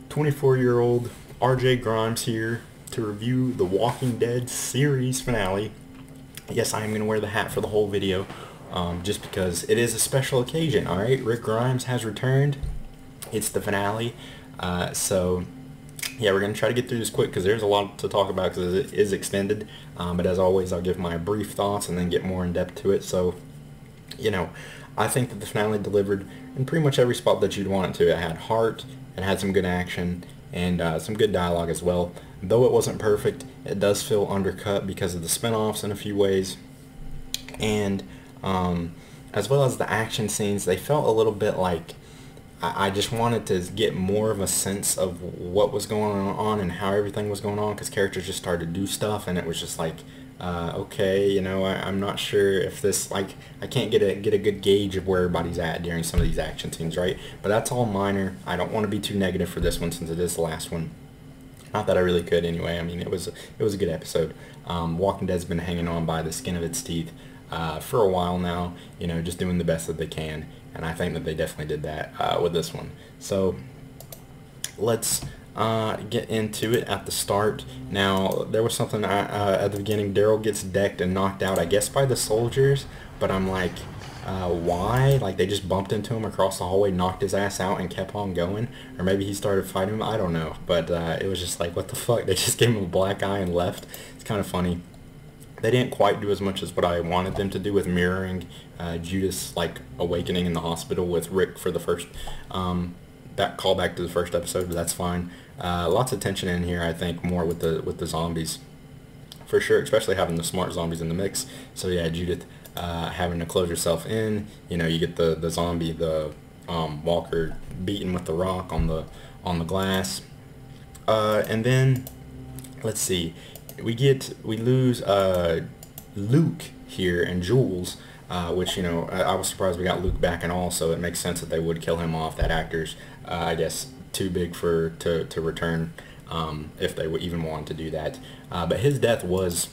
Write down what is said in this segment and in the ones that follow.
24-year-old RJ Grimes here to review the Walking Dead series finale. Yes, I am going to wear the hat for the whole video, just because it is a special occasion, alright? Rick Grimes has returned. It's the finale. So, yeah, we're going to try to get through this quick because there's a lot to talk about because it is extended. But as always, I'll give my brief thoughts and then get more in depth to it. So, you know, I think that the finale delivered in pretty much every spot that you'd want it to. It had heart, it had some good action, and some good dialogue as well. Though it wasn't perfect, it does feel undercut because of the spinoffs in a few ways. And as well as the action scenes, they felt a little bit like I just wanted to get more of a sense of what was going on and how everything was going on, because characters just started to do stuff and it was just like, okay, you know, I'm not sure if this, like, I can't get a good gauge of where everybody's at during some of these action scenes, right? But that's all minor. I don't want to be too negative for this one since it is the last one. Not that I really could anyway. I mean, it was a good episode. Walking Dead's been hanging on by the skin of its teeth for a while now, you know, just doing the best that they can, and I think that they definitely did that with this one. So let's get into it at the start. Now, there was something at the beginning. Daryl gets decked and knocked out, I guess, by the soldiers, but I'm like, why? Like, they just bumped into him across the hallway, knocked his ass out, and kept on going? Or maybe he started fighting him, I don't know. But it was just like, what the fuck? They just gave him a black eye and left. It's kind of funny. They didn't quite do as much as what I wanted them to do with mirroring Judith's, like, awakening in the hospital with Rick for the first, that callback to the first episode, but that's fine. Lots of tension in here, I think, more with the zombies. For sure, especially having the smart zombies in the mix. So yeah, Judith having to close herself in. You know, you get the zombie, the walker beaten with the rock on the glass. And then, let's see, we lose Luke here and Jules, which, you know, I was surprised we got Luke back and all, so it makes sense that they would kill him off. That actor's, I guess, too big to return, if they would even want to do that. But his death was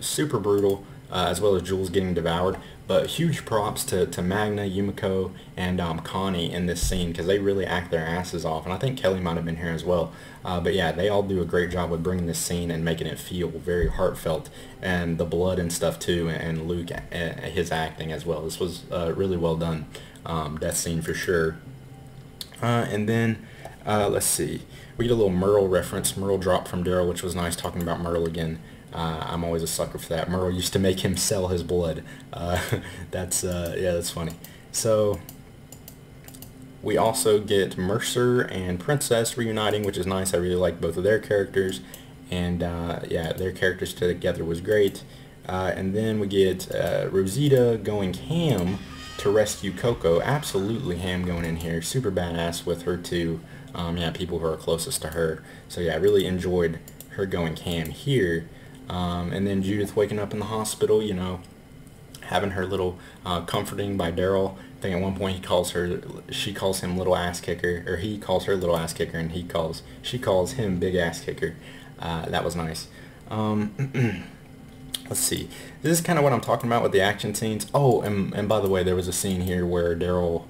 super brutal, as well as Jules getting devoured. But huge props to Magna, Yumiko, and Connie in this scene, because they really act their asses off. And I think Kelly might have been here as well. But yeah, they all do a great job with bringing this scene and making it feel very heartfelt. And the blood and stuff too, and Luke, his acting as well. This was really well done. Death scene for sure. And then, let's see, we get a little Merle reference. Merle dropped from Daryl, which was nice, talking about Merle again. I'm always a sucker for that. Merle used to make him sell his blood. Yeah, that's funny. So we also get Mercer and Princess reuniting, which is nice. I really like both of their characters, and yeah, their characters together was great. And then we get Rosita going ham to rescue Coco. Absolutely ham going in here. Super badass with her too. Yeah, people who are closest to her. So yeah, I really enjoyed her going ham here. And then Judith waking up in the hospital, you know, having her little comforting by Daryl. I think at one point she calls him little ass kicker, or he calls her little ass kicker, and she calls him big ass kicker. That was nice. Let's see. This is kind of what I'm talking about with the action scenes. Oh, and by the way, there was a scene here where Daryl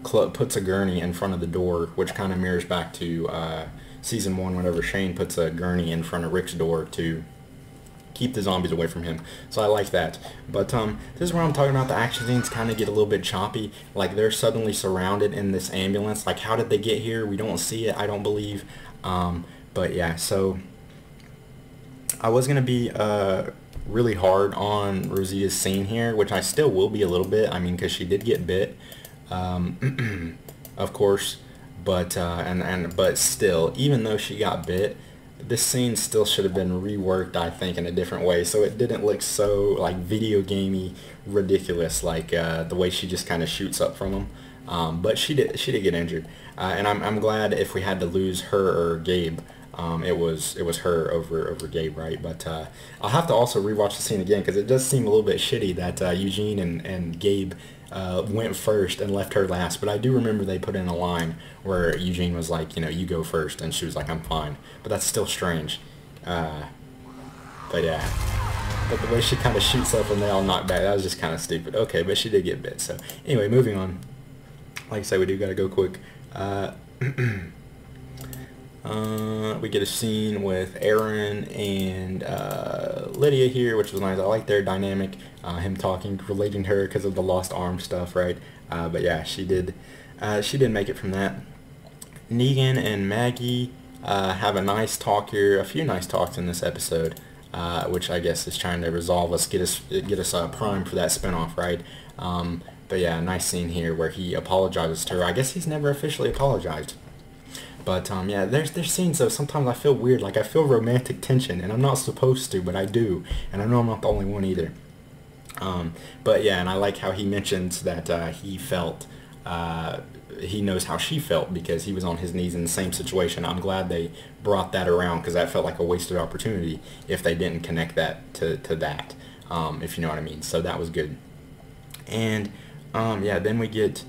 puts a gurney in front of the door, which kind of mirrors back to Season 1, whenever Shane puts a gurney in front of Rick's door to keep the zombies away from him. So I like that. But this is where I'm talking about the action scenes kind of get a little bit choppy. Like, they're suddenly surrounded in this ambulance. Like, how did they get here? We don't see it, I don't believe. But yeah, so I was going to be really hard on Rosita's scene here, which I still will be a little bit. I mean, because she did get bit, of course. But but still, even though she got bit, this scene still should have been reworked, I think, in a different way, so it didn't look so, like, video gamey ridiculous, like the way she just kind of shoots up from him. But she did get injured, and I'm glad if we had to lose her or Gabe, it was her over Gabe, right? But I'll have to also rewatch the scene again, because it does seem a little bit shitty that Eugene and Gabe went first and left her last. But I do remember they put in a line where Eugene was like, you know, you go first, and she was like, I'm fine. But that's still strange. But yeah, but the way she kind of shoots up and they all knock back, that was just kind of stupid. Okay, but she did get bit. So anyway, moving on. Like I said, we do gotta go quick. We get a scene with Aaron and Lydia here, which was nice. I like their dynamic, him talking, relating to her because of the lost arm stuff, right? But yeah, she did make it from that. Negan and Maggie have a nice talk here, a few nice talks in this episode, which I guess is trying to resolve us, get us primed for that spinoff, right? But yeah, a nice scene here where he apologizes to her. I guess he's never officially apologized. But yeah, there's scenes though, sometimes I feel weird, like I feel romantic tension, and I'm not supposed to, but I do, and I know I'm not the only one either. But yeah, and I like how he mentions that he felt, he knows how she felt because he was on his knees in the same situation. I'm glad they brought that around because that felt like a wasted opportunity if they didn't connect that to that, if you know what I mean. So that was good. And yeah, then we get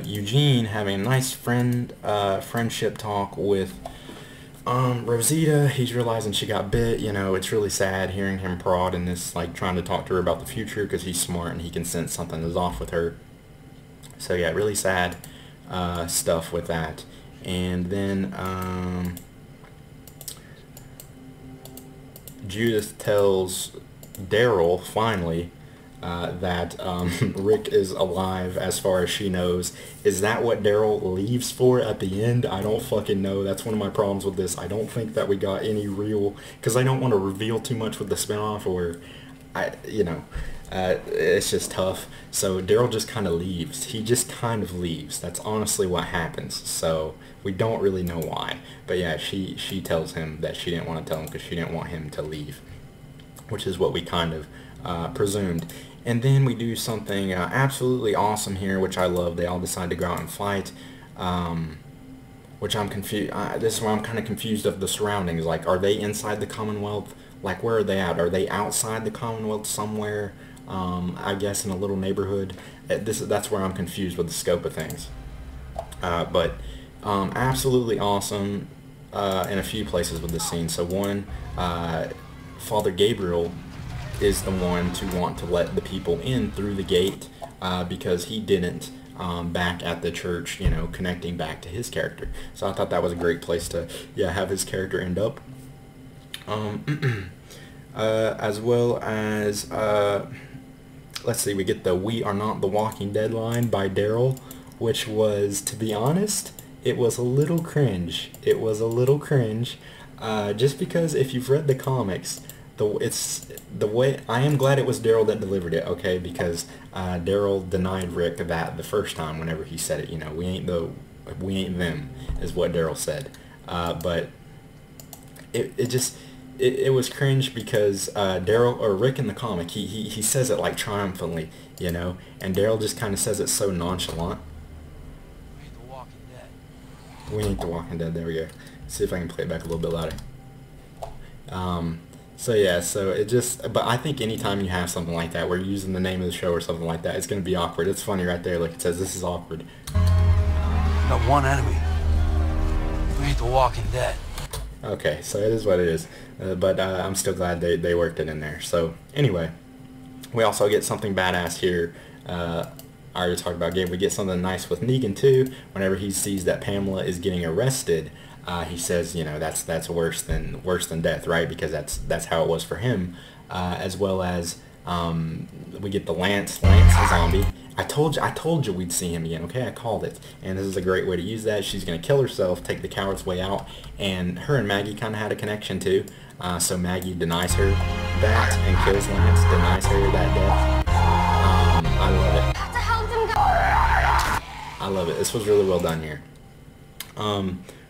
Eugene having a nice friendship talk with Rosita. He's realizing she got bit. You know, it's really sad hearing him prod and this, like, trying to talk to her about the future because he's smart and he can sense something is off with her. So yeah, really sad stuff with that. And then Judith tells Daryl finally that Rick is alive as far as she knows. Is that what Daryl leaves for at the end? I don't fucking know. That's one of my problems with this. I don't think that we got any real, because I don't want to reveal too much with the spinoff, or it's just tough. So Daryl just kind of leaves. He just kind of leaves. That's honestly what happens. So we don't really know why. But yeah, she tells him that she didn't want to tell him because she didn't want him to leave, which is what we kind of presumed. And then we do something absolutely awesome here, which I love. They all decide to go out and fight, which I'm confused. This is where I'm kind of confused of the surroundings. Like, are they inside the Commonwealth? Like, where are they at? Are they outside the Commonwealth somewhere? I guess in a little neighborhood. That's where I'm confused with the scope of things. But absolutely awesome in a few places with this scene. So one, Father Gabriel is the one to want to let the people in through the gate because he didn't back at the church, connecting back to his character. So I thought that was a great place to, have his character end up. As well as, let's see, we get the "We Are Not the Walking Dead" line by Daryl, which was, to be honest, it was a little cringe. It was a little cringe, just because if you've read the comics, the way, I am glad it was Daryl that delivered it, okay, because Daryl denied Rick that the first time whenever he said it, we ain't them, is what Daryl said. But it was cringe because Daryl, or Rick in the comic, he says it like triumphantly, and Daryl just kind of says it so nonchalant. We ain't the Walking Dead. We ain't the Walking Dead. There we go. Let's see if I can play it back a little bit louder. So yeah, so it just, but I think anytime you have something like that where you're using the name of the show or something like that, it's going to be awkward. It's funny right there, like it says, this is awkward. Got one enemy. We ain't the Walking Dead. Okay, so it is what it is. But I'm still glad they worked it in there. So anyway, we also get something badass here. I already talked about Gabe. We get something nice with Negan too. Whenever he sees that Pamela is getting arrested, he says, that's worse than death, right? Because that's how it was for him. As well as we get the Lance zombie. I told you we'd see him again. Okay, I called it, and this is a great way to use that. She's gonna kill herself, take the coward's way out, and her and Maggie kind of had a connection too. So Maggie denies her that and kills Lance, denies her that death. I love it. I love it. This was really well done here.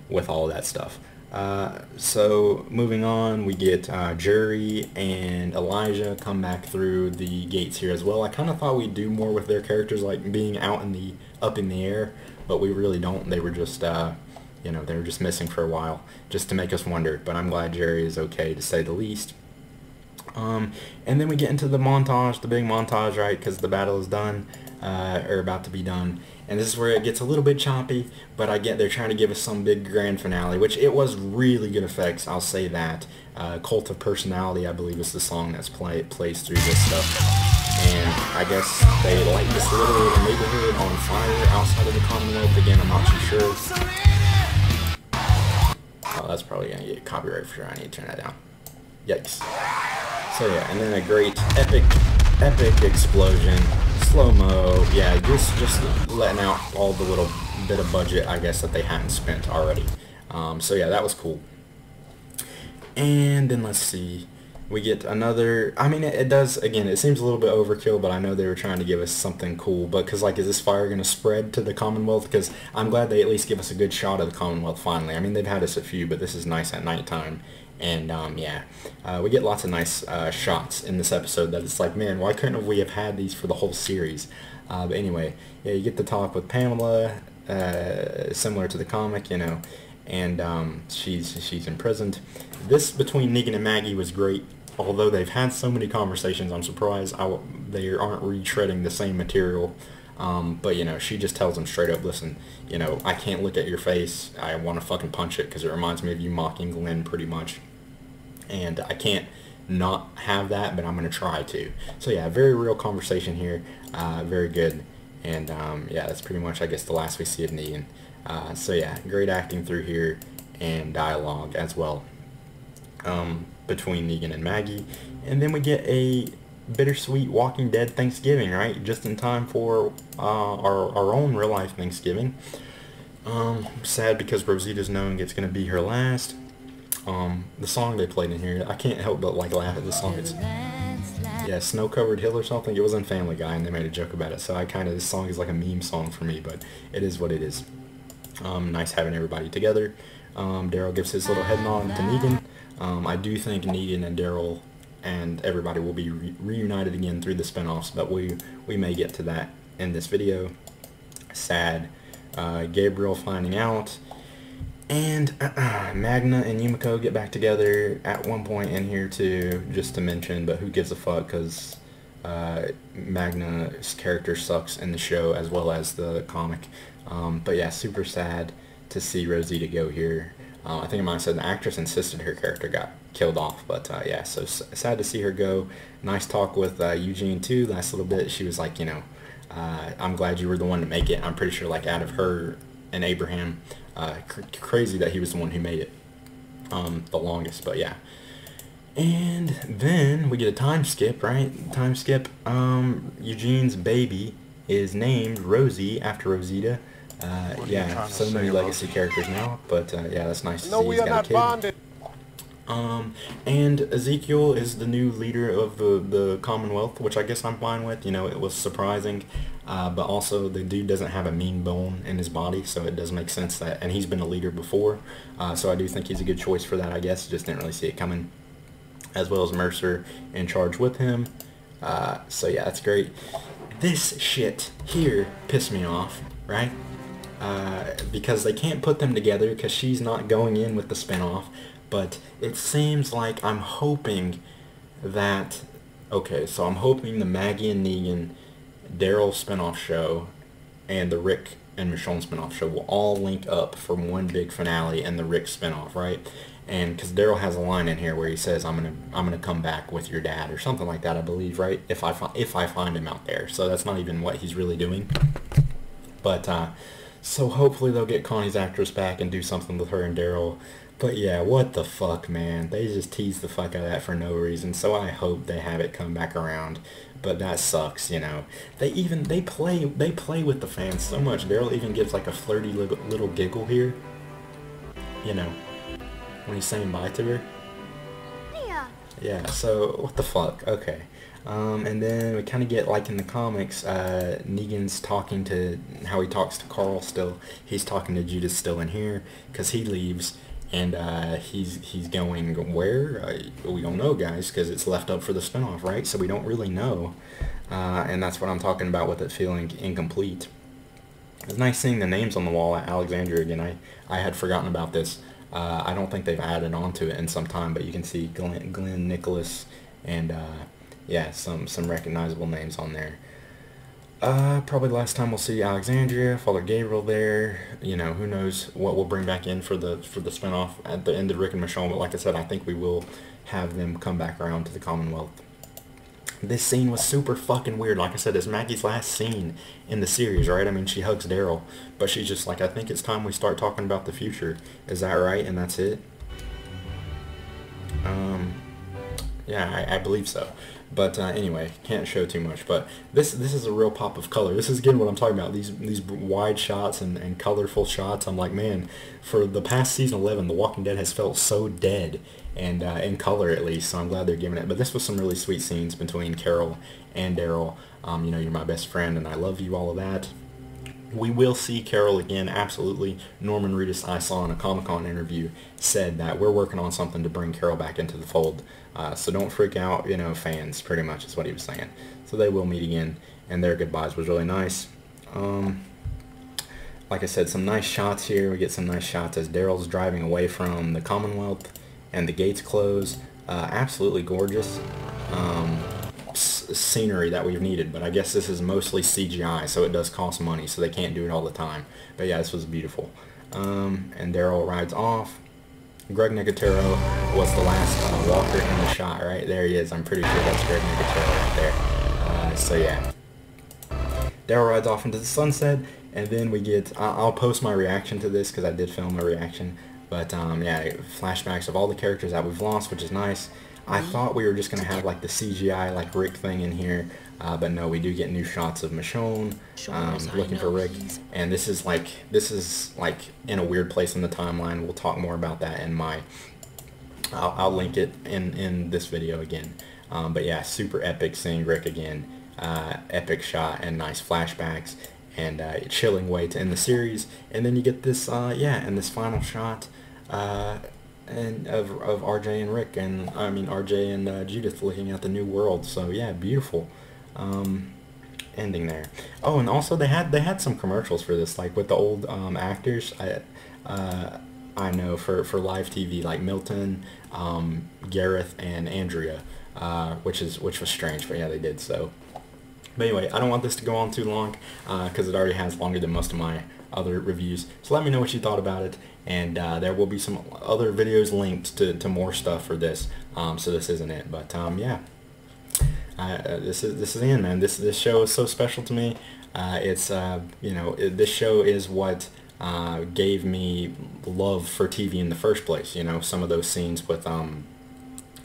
With all that stuff. So moving on, we get Jury and Elijah come back through the gates here as well. I kind of thought we'd do more with their characters, like being up in the air, but we really don't. They were just they were just missing for a while, just to make us wonder. But I'm glad Jerry is okay, to say the least. And then we get into the montage, the big montage, right? Because the battle is done, or about to be done. And this is where it gets a little bit choppy, but I get they're trying to give us some big grand finale, which it was really good effects, I'll say that. Cult of Personality, I believe, is the song that's plays through this stuff. And I guess they light this little neighborhood on fire outside of the Commonwealth. Again, I'm not too sure. that's probably gonna get copyright for sure. I need to turn that down. Yikes. So yeah, and then a great epic explosion, slow-mo. Yeah, just letting out all the little bit of budget, I guess, that they hadn't spent already. So yeah, that was cool. And then let's see, we get another, I mean, it does, again, it seems a little bit overkill, but I know they were trying to give us something cool, but because, like, is this fire going to spread to the Commonwealth? Because I'm glad they at least give us a good shot of the Commonwealth finally. I mean, they've had us a few, but this is nice at nighttime. And, yeah, we get lots of nice shots in this episode that it's like, man, why couldn't we have had these for the whole series? But anyway, yeah, you get to talk with Pamela, similar to the comic, you know, and she's imprisoned. This between Negan and Maggie was great. Although they've had so many conversations, I'm surprised they aren't retreading the same material. But, you know, she just tells him straight up, listen, you know, I can't look at your face. I want to fucking punch it because it reminds me of you mocking Glenn pretty much. And I can't not have that, but I'm going to try to. So, yeah, very real conversation here. Very good. And, yeah, that's pretty much, I guess, the last we see of Negan. So, yeah, great acting through here and dialogue as well. Between Negan and Maggie, and then we get a bittersweet Walking Dead Thanksgiving, right? Just in time for our own real life Thanksgiving. Sad because Rosita's knowing it's gonna be her last. The song they played in here, I can't help but like laugh at the song. It's, yeah, Snow Covered Hill or something. It was in Family Guy and they made a joke about it, so this song is like a meme song for me, but it is what it is. Nice having everybody together. Daryl gives his little head nod to Negan. I do think Negan and Daryl and everybody will be reunited again through the spinoffs, but we may get to that in this video. Sad. Gabriel finding out. And Magna and Yumiko get back together at one point in here too, just to mention, but who gives a fuck, because Magna's character sucks in the show as well as the comic. But yeah, super sad to see Rosita go here. I think I might have said the actress insisted her character got killed off, but yeah, so sad to see her go. Nice talk with Eugene too, last little bit. She was like, you know, I'm glad you were the one to make it. I'm pretty sure, like, out of her and Abraham, crazy that he was the one who made it the longest, but yeah. And then we get a time skip, right? Time skip. Eugene's baby is named Rosie after Rosita. Yeah, so many legacy characters now, but yeah, that's nice to see he's got a kid. Bonded. And Ezekiel is the new leader of the Commonwealth, which I guess I'm fine with. You know, it was surprising, but also the dude doesn't have a mean bone in his body, so it does make sense that, and he's been a leader before, so I do think he's a good choice for that, I guess. Just didn't really see it coming. As well as Mercer in charge with him. So yeah, that's great. This shit here pissed me off, right? Because they can't put them together because she's not going in with the spinoff, but it seems like I'm hoping that, okay, so I'm hoping the Maggie and Negan, Daryl spinoff show, and the Rick and Michonne spinoff show will all link up for one big finale and the Rick spinoff, right? And because Daryl has a line in here where he says, I'm gonna come back with your dad or something like that, I believe, right? If I find him out there. So that's not even what he's really doing. But so hopefully they'll get Connie's actress back and do something with her and Daryl. But yeah, what the fuck, man? They just tease the fuck out of that for no reason. So I hope they have it come back around. But that sucks, you know. They play with the fans so much. Daryl even gives like a flirty little giggle here. You know, when he's saying bye to her. Yeah, so what the fuck? Okay. And then we kind of get, like in the comics, Negan's talking to, how he talks to Carl still. He's talking to Judas still in here, because he leaves, and he's going where? We don't know, guys, because it's left up for the spinoff, right? So we don't really know, and that's what I'm talking about with it feeling incomplete. It's nice seeing the names on the wall at Alexandria again. I had forgotten about this. I don't think they've added on to it in some time, but you can see Glenn, Nicholas, and yeah, some recognizable names on there. Probably the last time we'll see Alexandria, Father Gabriel there. You know, who knows what we'll bring back in for the spinoff at the end of Rick and Michonne. But like I said, I think we will have them come back around to the Commonwealth. This scene was super fucking weird. Like I said, it's Maggie's last scene in the series, right? I mean, she hugs Daryl, but she's just like, I think it's time we start talking about the future. Is that right? And that's it? Yeah, I believe so. But anyway, can't show too much. But this is a real pop of color. This is again what I'm talking about. These wide shots and colorful shots. I'm like, man, for the past season 11, The Walking Dead has felt so dead, and in color at least. So I'm glad they're giving it. But this was some really sweet scenes between Carol and Daryl. You know, you're my best friend, and I love you. All of that. We will see Carol again, absolutely. Norman Reedus, I saw in a Comic-Con interview, said that we're working on something to bring Carol back into the fold. So don't freak out, you know, fans, pretty much is what he was saying. So they will meet again, and their goodbyes was really nice. Like I said, some nice shots here. We get some nice shots as Daryl's driving away from the Commonwealth, and the gates close. Absolutely gorgeous. Scenery that we've needed, but I guess this is mostly CGI, so it does cost money, so they can't do it all the time. But yeah, this was beautiful. And Daryl rides off. Greg Nicotero was the last walker in the shot, right? There he is. I'm pretty sure that's Greg Nicotero right there. So yeah. Daryl rides off into the sunset, and then we get, I'll post my reaction to this because I did film a reaction, but yeah, flashbacks of all the characters that we've lost, which is nice. I thought we were just going to have like the CGI like Rick thing in here, but no, we do get new shots of Michonne looking for Rick, and this is like in a weird place in the timeline. We'll talk more about that in my, I'll link it in this video again. But yeah, super epic seeing Rick again, epic shot and nice flashbacks, and chilling way to end the series. And then you get this, yeah, and this final shot. And of RJ and Rick, and I mean RJ and Judith looking at the new world. So yeah, beautiful ending there. Oh, and also they had some commercials for this, like with the old actors. I know for live TV, like Milton, Gareth, and Andrea, which was strange, but yeah, they did so. But anyway, I don't want this to go on too long because it already has longer than most of my other reviews. So let me know what you thought about it, and there will be some other videos linked to more stuff for this. So this isn't it, but yeah, this is the end, man. This show is so special to me. It's you know, this show is what gave me love for TV in the first place. You know, some of those scenes with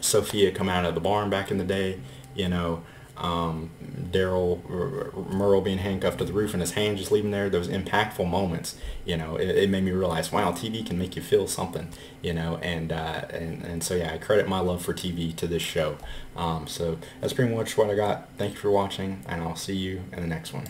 Sophia coming out of the barn back in the day. You know. Daryl, Merle being handcuffed to the roof and his hand just leaving there, those impactful moments, you know, it made me realize, wow, TV can make you feel something, you know, and so yeah, I credit my love for TV to this show. So that's pretty much what I got. Thank you for watching, and I'll see you in the next one.